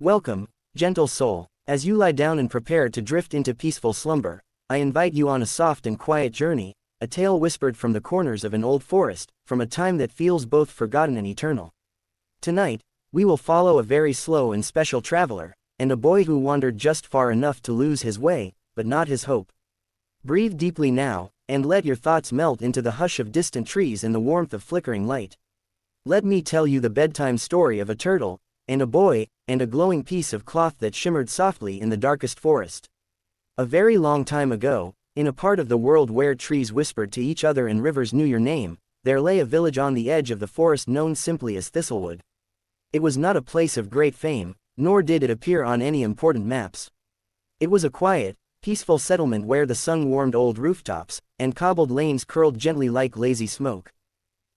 Welcome, gentle soul. As you lie down and prepare to drift into peaceful slumber, I invite you on a soft and quiet journey, a tale whispered from the corners of an old forest, from a time that feels both forgotten and eternal. Tonight, we will follow a very slow and special traveler, and a boy who wandered just far enough to lose his way, but not his hope. Breathe deeply now, and let your thoughts melt into the hush of distant trees and the warmth of flickering light. Let me tell you the bedtime story of a turtle, and a boy, and a glowing piece of cloth that shimmered softly in the darkest forest. A very long time ago, in a part of the world where trees whispered to each other and rivers knew your name, there lay a village on the edge of the forest known simply as Thistlewood. It was not a place of great fame, nor did it appear on any important maps. It was a quiet, peaceful settlement where the sun warmed old rooftops, and cobbled lanes curled gently like lazy smoke.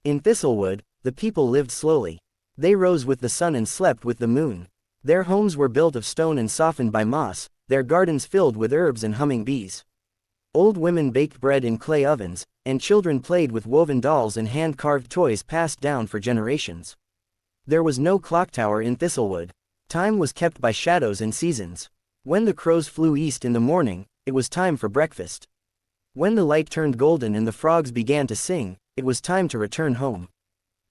In Thistlewood, the people lived slowly. They rose with the sun and slept with the moon. Their homes were built of stone and softened by moss, their gardens filled with herbs and humming bees. Old women baked bread in clay ovens, and children played with woven dolls and hand-carved toys passed down for generations. There was no clock tower in Thistlewood. Time was kept by shadows and seasons. When the crows flew east in the morning, it was time for breakfast. When the light turned golden and the frogs began to sing, it was time to return home.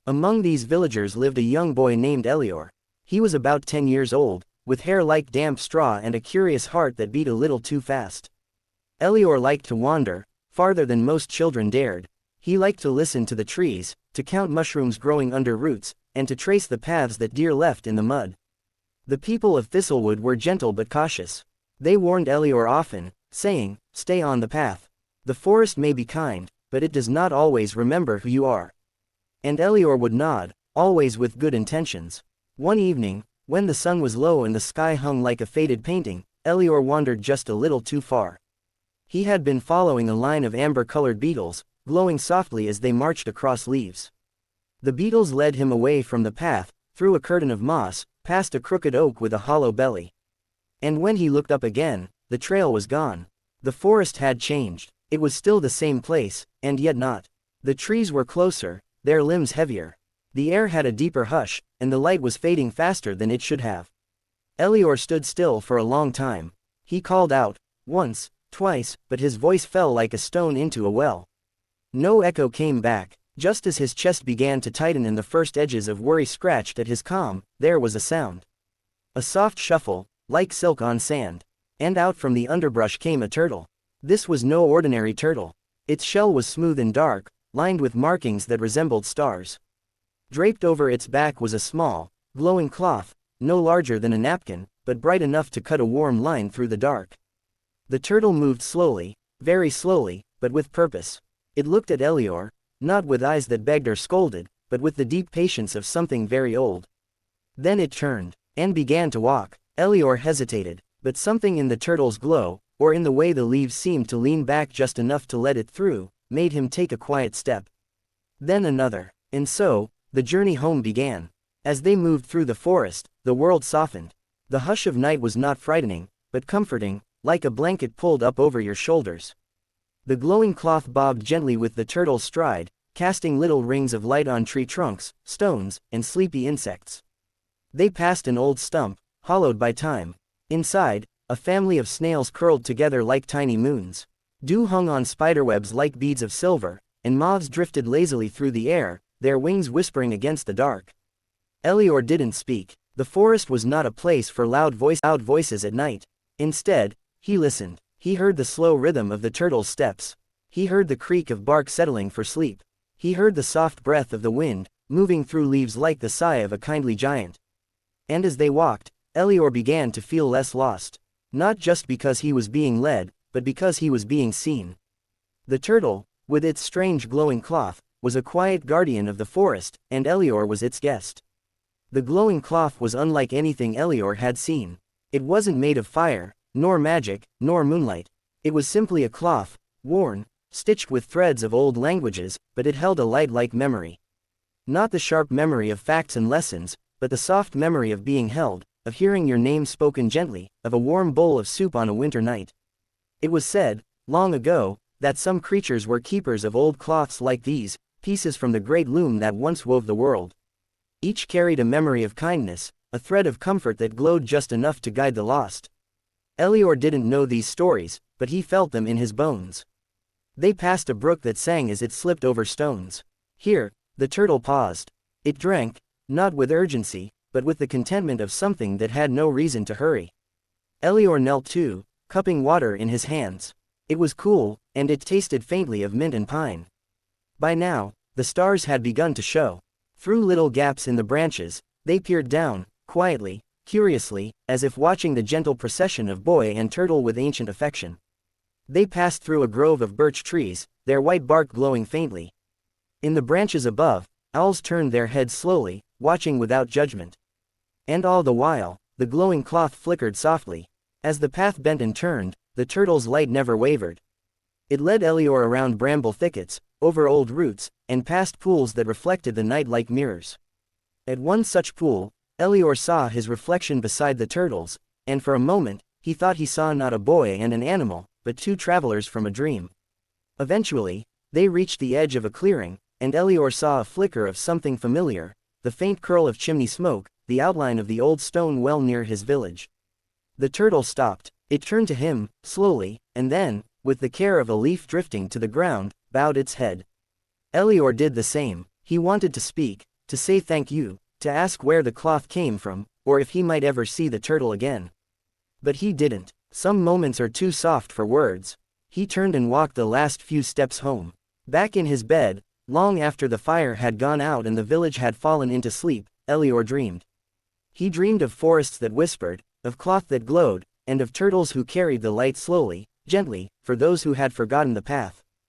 Among these villagers lived a young boy named Elior. He was about 10 years old, with hair like damp straw and a curious heart that beat a little too fast. Elior liked to wander, farther than most children dared. He liked to listen to the trees, to count mushrooms growing under roots, and to trace the paths that deer left in the mud. The people of Thistlewood were gentle but cautious. They warned Elior often, saying, "Stay on the path. The forest may be kind, but it does not always remember who you are." And Elior would nod, always with good intentions. One evening, when the sun was low and the sky hung like a faded painting, Elior wandered just a little too far. He had been following a line of amber-colored beetles, glowing softly as they marched across leaves. The beetles led him away from the path, through a curtain of moss, past a crooked oak with a hollow belly. And when he looked up again, the trail was gone. The forest had changed. It was still the same place, and yet not. The trees were closer, their limbs heavier. The air had a deeper hush, and the light was fading faster than it should have. Elior stood still for a long time. He called out, once, twice, but his voice fell like a stone into a well. No echo came back. Just as his chest began to tighten and the first edges of worry scratched at his calm, there was a sound. A soft shuffle, like silk on sand. And out from the underbrush came a turtle. This was no ordinary turtle. Its shell was smooth and dark, lined with markings that resembled stars. Draped over its back was a small, glowing cloth, no larger than a napkin, but bright enough to cut a warm line through the dark. The turtle moved slowly, very slowly, but with purpose. It looked at Elior, not with eyes that begged or scolded, but with the deep patience of something very old. Then it turned, and began to walk. Elior hesitated, but something in the turtle's glow, or in the way the leaves seemed to lean back just enough to let it through, made him take a quiet step. Then another. And so, the journey home began. As they moved through the forest, the world softened. The hush of night was not frightening, but comforting, like a blanket pulled up over your shoulders. The glowing cloth bobbed gently with the turtle's stride, casting little rings of light on tree trunks, stones, and sleepy insects. They passed an old stump, hollowed by time. Inside, a family of snails curled together like tiny moons. Dew hung on spiderwebs like beads of silver, and moths drifted lazily through the air, their wings whispering against the dark. Elior didn't speak. The forest was not a place for loud voices at night. Instead, he listened. He heard the slow rhythm of the turtle's steps. He heard the creak of bark settling for sleep. He heard the soft breath of the wind, moving through leaves like the sigh of a kindly giant. And as they walked, Elior began to feel less lost. Not just because he was being led, but because he was being seen. The turtle, with its strange glowing cloth, was a quiet guardian of the forest, and Elior was its guest. The glowing cloth was unlike anything Elior had seen. It wasn't made of fire, nor magic, nor moonlight. It was simply a cloth, worn, stitched with threads of old languages, but it held a light-like memory. Not the sharp memory of facts and lessons, but the soft memory of being held, of hearing your name spoken gently, of a warm bowl of soup on a winter night. It was said, long ago, that some creatures were keepers of old cloths like these, pieces from the great loom that once wove the world. Each carried a memory of kindness, a thread of comfort that glowed just enough to guide the lost. Elior didn't know these stories, but he felt them in his bones. They passed a brook that sang as it slipped over stones. Here, the turtle paused. It drank, not with urgency, but with the contentment of something that had no reason to hurry. Elior knelt too, cupping water in his hands. It was cool, and it tasted faintly of mint and pine. By now, the stars had begun to show. Through little gaps in the branches, they peered down, quietly, curiously, as if watching the gentle procession of boy and turtle with ancient affection. They passed through a grove of birch trees, their white bark glowing faintly. In the branches above, owls turned their heads slowly, watching without judgment. And all the while, the glowing cloth flickered softly. As the path bent and turned, the turtle's light never wavered. It led Elior around bramble thickets, over old roots, and past pools that reflected the night like mirrors. At one such pool, Elior saw his reflection beside the turtles, and for a moment, he thought he saw not a boy and an animal, but two travelers from a dream. Eventually, they reached the edge of a clearing, and Elior saw a flicker of something familiar, the faint curl of chimney smoke, the outline of the old stone well near his village. The turtle stopped. It turned to him, slowly, and then, with the care of a leaf drifting to the ground, bowed its head. Elior did the same. He wanted to speak, to say thank you, to ask where the cloth came from, or if he might ever see the turtle again. But he didn't. Some moments are too soft for words. He turned and walked the last few steps home. Back in his bed, long after the fire had gone out and the village had fallen into sleep, Elior dreamed. He dreamed of forests that whispered, of cloth that glowed, and of turtles who carried the light slowly, gently, for those who had forgotten the path.